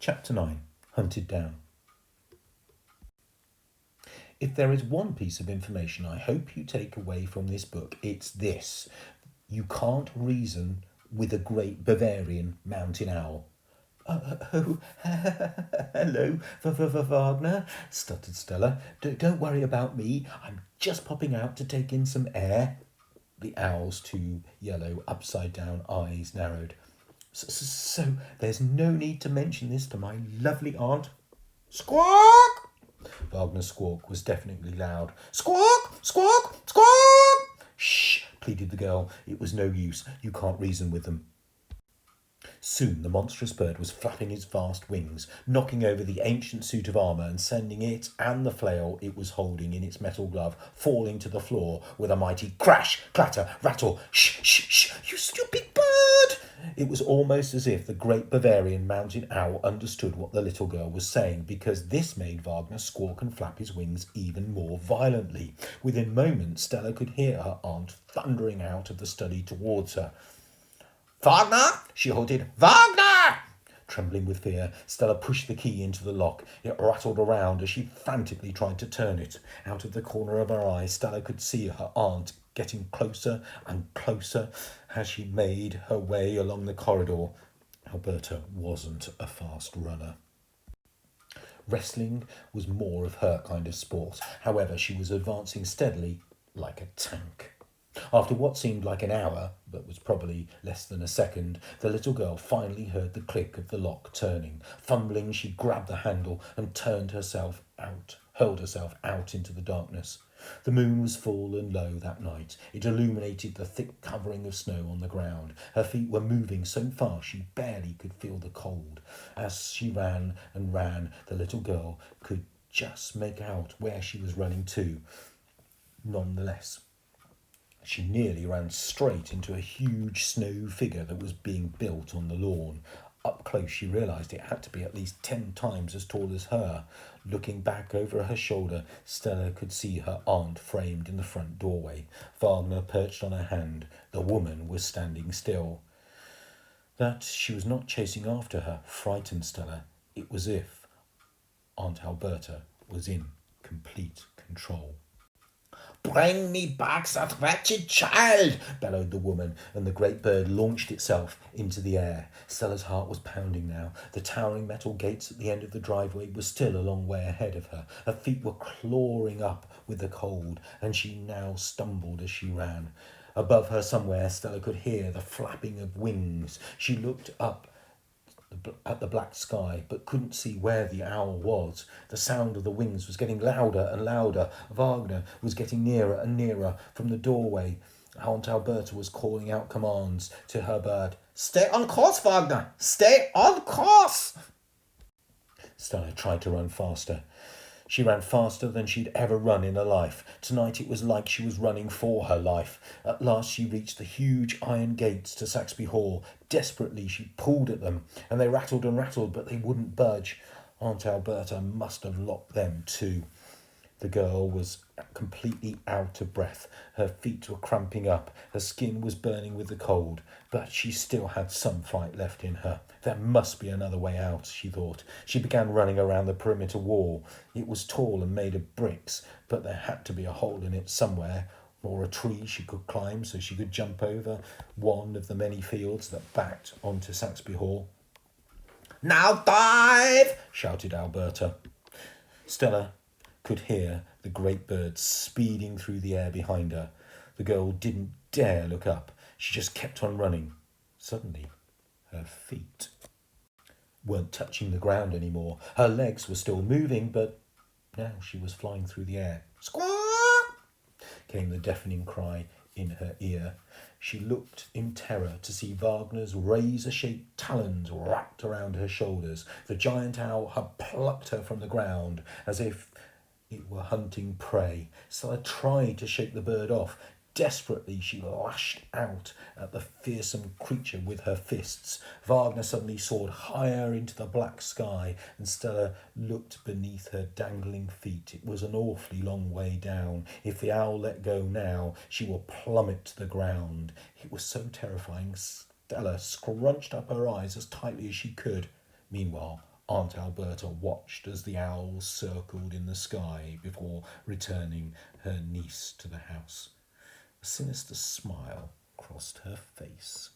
Chapter 9. Hunted Down. If there is one piece of information I hope you take away from this book, it's this. You can't reason with a great Bavarian mountain owl. Oh, hello, Wagner, stuttered Stella. Don't worry about me. I'm just popping out to take in some air. The owl's two yellow, upside-down eyes narrowed. So there's no need to mention this to my lovely aunt. Squawk! Wagner's squawk was deafeningly loud. Squawk! Squawk! Squawk! Shh, pleaded the girl. It was no use. You can't reason with them. Soon the monstrous bird was flapping its vast wings, knocking over the ancient suit of armour and sending it and the flail it was holding in its metal glove falling to the floor with a mighty crash, clatter, rattle. Shh, shh, shh, you stupid bird! It was almost as if the great Bavarian mountain owl understood what the little girl was saying, because this made Wagner squawk and flap his wings even more violently. Within moments, Stella could hear her aunt thundering out of the study towards her. Wagner! She halted. Wagner! Trembling with fear, Stella pushed the key into the lock. It rattled around as she frantically tried to turn it. Out of the corner of her eye, Stella could see her aunt getting closer and closer as she made her way along the corridor. Alberta wasn't a fast runner. Wrestling was more of her kind of sport. However, she was advancing steadily like a tank. After what seemed like an hour, but was probably less than a second, the little girl finally heard the click of the lock turning. Fumbling, she grabbed the handle and hurled herself out into the darkness. The moon was full and low that night. It illuminated the thick covering of snow on the ground. Her feet were moving so fast she barely could feel the cold. As she ran and ran, the little girl could just make out where she was running to. Nonetheless, she nearly ran straight into a huge snow figure that was being built on the lawn. Up close, she realised it had to be at least 10 times as tall as her. Looking back over her shoulder, Stella could see her aunt framed in the front doorway. Wagner perched on her hand. The woman was standing still. That she was not chasing after her frightened Stella. It was as if Aunt Alberta was in complete control. Bring me back that wretched child, bellowed the woman, and the great bird launched itself into the air. Stella's heart was pounding now. The towering metal gates at the end of the driveway were still a long way ahead of her. Her feet were clawing up with the cold, and she now stumbled as she ran. Above her somewhere, Stella could hear the flapping of wings. She looked up at the black sky, but couldn't see where the owl was. The sound of the wings was getting louder and louder. Wagner was getting nearer and nearer from the doorway. Aunt Alberta was calling out commands to her bird. Stay on course, Wagner! Stay on course! Stella tried to run faster. She ran faster than she'd ever run in her life. Tonight it was like she was running for her life. At last she reached the huge iron gates to Saxby Hall. Desperately she pulled at them, and they rattled and rattled, but they wouldn't budge. Aunt Alberta must have locked them too. The girl was completely out of breath. Her feet were cramping up. Her skin was burning with the cold, but she still had some fight left in her. There must be another way out, she thought. She began running around the perimeter wall. It was tall and made of bricks, but there had to be a hole in it somewhere, or a tree she could climb so she could jump over one of the many fields that backed onto Saxby Hall. Now dive! Shouted Alberta. Stella could hear the great bird speeding through the air behind her. The girl didn't dare look up. She just kept on running. Suddenly, her feet weren't touching the ground anymore. Her legs were still moving, but now she was flying through the air. Squawk! Came the deafening cry in her ear. She looked in terror to see Wagner's razor-shaped talons wrapped around her shoulders. The giant owl had plucked her from the ground as if it were hunting prey. Stella tried to shake the bird off. Desperately, she lashed out at the fearsome creature with her fists. Wagner suddenly soared higher into the black sky, and Stella looked beneath her dangling feet. It was an awfully long way down. If the owl let go now, she would plummet to the ground. It was so terrifying. Stella scrunched up her eyes as tightly as she could. Meanwhile, Aunt Alberta watched as the owls circled in the sky before returning her niece to the house. A sinister smile crossed her face.